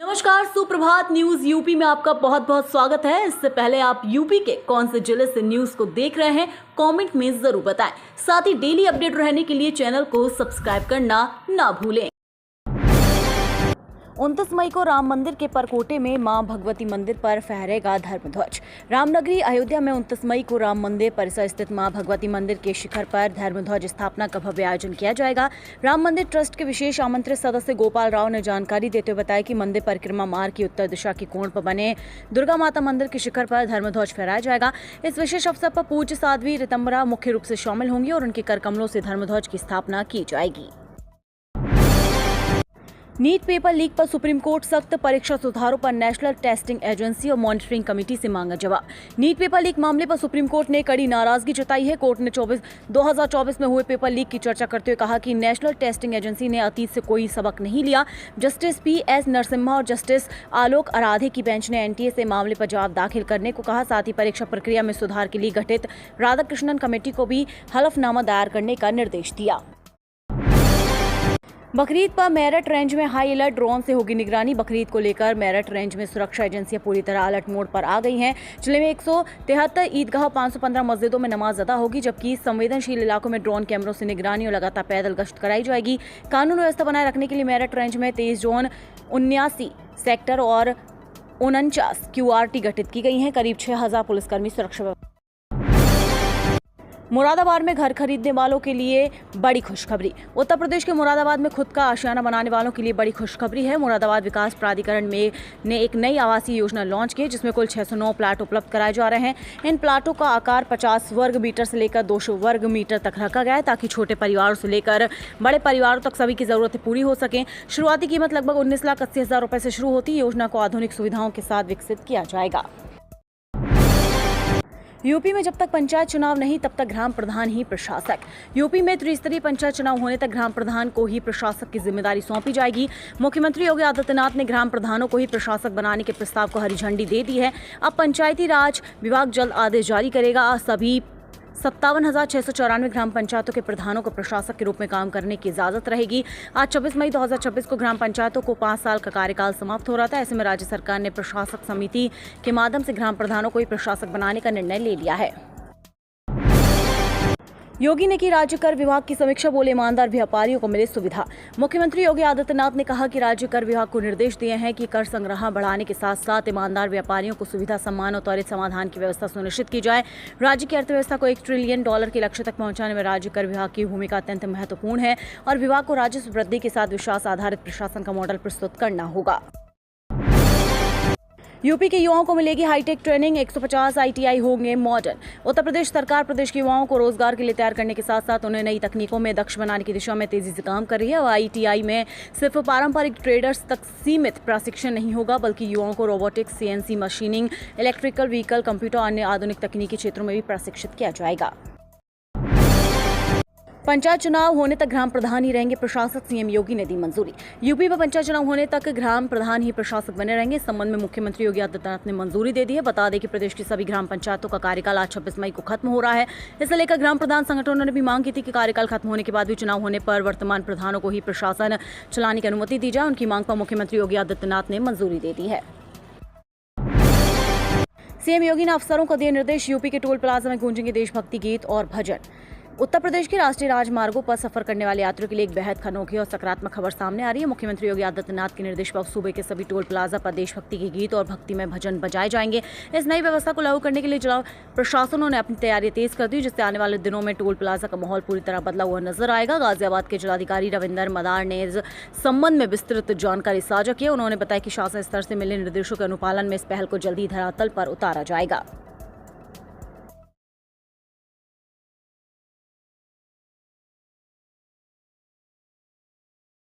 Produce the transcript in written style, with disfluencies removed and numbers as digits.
नमस्कार, सुप्रभात news UP में आपका बहुत बहुत स्वागत है। इससे पहले आप यूपी के कौन से जिले से न्यूज को देख रहे हैं कमेंट में जरूर बताएं। साथ ही डेली अपडेट रहने के लिए चैनल को सब्सक्राइब करना ना भूलें। 29 मई को राम मंदिर के परकोटे में मां भगवती मंदिर पर फहरेगा धर्मध्वज। रामनगरी अयोध्या में 29 मई को राम मंदिर परिसर स्थित मां भगवती मंदिर के शिखर पर धर्मध्वज स्थापना का भव्य आयोजन किया जाएगा। राम मंदिर ट्रस्ट के विशेष आमंत्रित सदस्य गोपाल राव ने जानकारी देते हुए बताया कि मंदिर परिक्रमा मार्ग की उत्तर दिशा की कोण पर बने दुर्गा माता मंदिर के शिखर पर धर्मध्वज फहराया जाएगा। इस विशेष अवसर पर पूज्य साध्वी ऋतंबरा मुख्य रूप से शामिल होंगी और उनके कर कमलों से धर्मध्वज की स्थापना की जाएगी। नीट पेपर लीक पर सुप्रीम कोर्ट सख्त, परीक्षा सुधारों पर नेशनल टेस्टिंग एजेंसी और मॉनिटरिंग कमेटी से मांगा जवाब। नीट पेपर लीक मामले पर सुप्रीम कोर्ट ने कड़ी नाराजगी जताई है। कोर्ट ने 2024 में हुए पेपर लीक की चर्चा करते हुए कहा कि नेशनल टेस्टिंग एजेंसी ने अतीत से कोई सबक नहीं लिया। जस्टिस PS नरसिम्हा और जस्टिस आलोक आराधे की बेंच ने NTA से मामले पर जवाब दाखिल करने को कहा। साथ ही परीक्षा प्रक्रिया में सुधार के लिए गठित राधाकृष्णन कमेटी को भी हलफनामा दायर करने का निर्देश दिया। बकरीद पर मेरठ रेंज में हाई अलर्ट, ड्रोन से होगी निगरानी। बकरीद को लेकर मेरठ रेंज में सुरक्षा एजेंसियां पूरी तरह अलर्ट मोड पर आ गई हैं। जिले में 173 ईदगाह, 515 मस्जिदों में नमाज अदा होगी, जबकि संवेदनशील इलाकों में ड्रोन कैमरों से निगरानी और लगातार पैदल गश्त कराई जाएगी। कानून व्यवस्था बनाए रखने के लिए मेरठ रेंज में 23 जोन, 79 सेक्टर और 49 QRT गठित की गई हैं। करीब 6000 पुलिसकर्मी सुरक्षा। मुरादाबाद में घर खरीदने वालों के लिए बड़ी खुशखबरी। उत्तर प्रदेश के मुरादाबाद में खुद का आशियाना बनाने वालों के लिए बड़ी खुशखबरी है। मुरादाबाद विकास प्राधिकरण ने एक नई आवासीय योजना लॉन्च की, जिसमें कुल 609 प्लाट उपलब्ध कराए जा रहे हैं। इन प्लाटों का आकार 50 वर्ग मीटर से लेकर 200 वर्ग मीटर तक रखा गया है, ताकि छोटे परिवारों से लेकर बड़े परिवारों तक सभी की जरूरतें पूरी हो सकें। शुरुआती कीमत लगभग 19,80,000 रुपए से शुरू होती है। योजना को आधुनिक सुविधाओं के साथ विकसित किया जाएगा। यूपी में जब तक पंचायत चुनाव नहीं, तब तक ग्राम प्रधान ही प्रशासक। यूपी में त्रिस्तरीय पंचायत चुनाव होने तक ग्राम प्रधान को ही प्रशासक की जिम्मेदारी सौंपी जाएगी। मुख्यमंत्री योगी आदित्यनाथ ने ग्राम प्रधानों को ही प्रशासक बनाने के प्रस्ताव को हरी झंडी दे दी है। अब पंचायती राज विभाग जल्द आदेश जारी करेगा। सभी 57,694 ग्राम पंचायतों के प्रधानों को प्रशासक के रूप में काम करने की इजाजत रहेगी। आज 26 मई 2026 को ग्राम पंचायतों को 5 साल का कार्यकाल समाप्त हो रहा था। ऐसे में राज्य सरकार ने प्रशासक समिति के माध्यम से ग्राम प्रधानों को ही प्रशासक बनाने का निर्णय ले लिया है। योगी ने की राज्य कर विभाग की समीक्षा, बोले ईमानदार व्यापारियों को मिले सुविधा। मुख्यमंत्री योगी आदित्यनाथ ने कहा कि राज्य कर विभाग को निर्देश दिए हैं कि कर संग्रह बढ़ाने के साथ साथ ईमानदार व्यापारियों को सुविधा, सम्मान और त्वरित समाधान की व्यवस्था सुनिश्चित की जाए। राज्य की अर्थव्यवस्था को $1 ट्रिलियन के लक्ष्य तक पहुंचाने में राज्य कर विभाग की भूमिका अत्यंत महत्वपूर्ण है और विभाग को राजस्व वृद्धि के साथ विश्वास आधारित प्रशासन का मॉडल प्रस्तुत करना होगा। यूपी के युवाओं को मिलेगी हाईटेक ट्रेनिंग, 150 ITI होंगे मॉडर्न। उत्तर प्रदेश सरकार प्रदेश के युवाओं को रोजगार के लिए तैयार करने के साथ साथ उन्हें नई तकनीकों में दक्ष बनाने की दिशा में तेजी से काम कर रही है। ITI में सिर्फ पारंपरिक ट्रेडर्स तक सीमित प्रशिक्षण नहीं होगा, बल्कि युवाओं को robotics, CNC machining, electrical vehicle, computer और अन्य आधुनिक तकनीकी क्षेत्रों में भी प्रशिक्षित किया जाएगा। पंचायत चुनाव होने तक ग्राम प्रधान ही रहेंगे प्रशासक, CM योगी ने दी मंजूरी। यूपी में पंचायत चुनाव होने तक ग्राम प्रधान ही प्रशासक बने रहेंगे। इस संबंध में मुख्यमंत्री योगी आदित्यनाथ ने मंजूरी दे दी है। बता दें कि प्रदेश की सभी ग्राम पंचायतों का कार्यकाल आज 26 मई को खत्म हो रहा है। इसे लेकर ग्राम प्रधान संगठनों ने भी मांग की थी कि कार्यकाल खत्म होने के बाद भी चुनाव होने पर वर्तमान प्रधानों को ही प्रशासन चलाने की अनुमति दी जाए। उनकी मांग पर मुख्यमंत्री योगी आदित्यनाथ ने मंजूरी दे दी है। CM योगी ने अफसरों को दिए निर्देश, यूपी के टोल प्लाजा में गूंजेंगे देशभक्ति गीत और भजन। उत्तर प्रदेश के राष्ट्रीय राजमार्गों पर सफर करने वाले यात्रियों के लिए एक बेहद अनोखी और सकारात्मक खबर सामने आ रही है। मुख्यमंत्री योगी आदित्यनाथ के निर्देश पर सूबे के सभी टोल प्लाजा पर देशभक्ति के गीत और भक्तिमय भजन बजाए जाएंगे। इस नई व्यवस्था को लागू करने के लिए जिला प्रशासनों ने अपनी तैयारी तेज कर दी, जिससे आने वाले दिनों में टोल प्लाजा का माहौल पूरी तरह बदला हुआ नजर आएगा। गाजियाबाद के जिलाधिकारी रविंदर मदार ने इस संबंध में विस्तृत जानकारी साझा की। उन्होंने बताया कि शासन स्तर से मिले निर्देशों के अनुपालन में इस पहल को जल्दी धरातल पर उतारा जाएगा।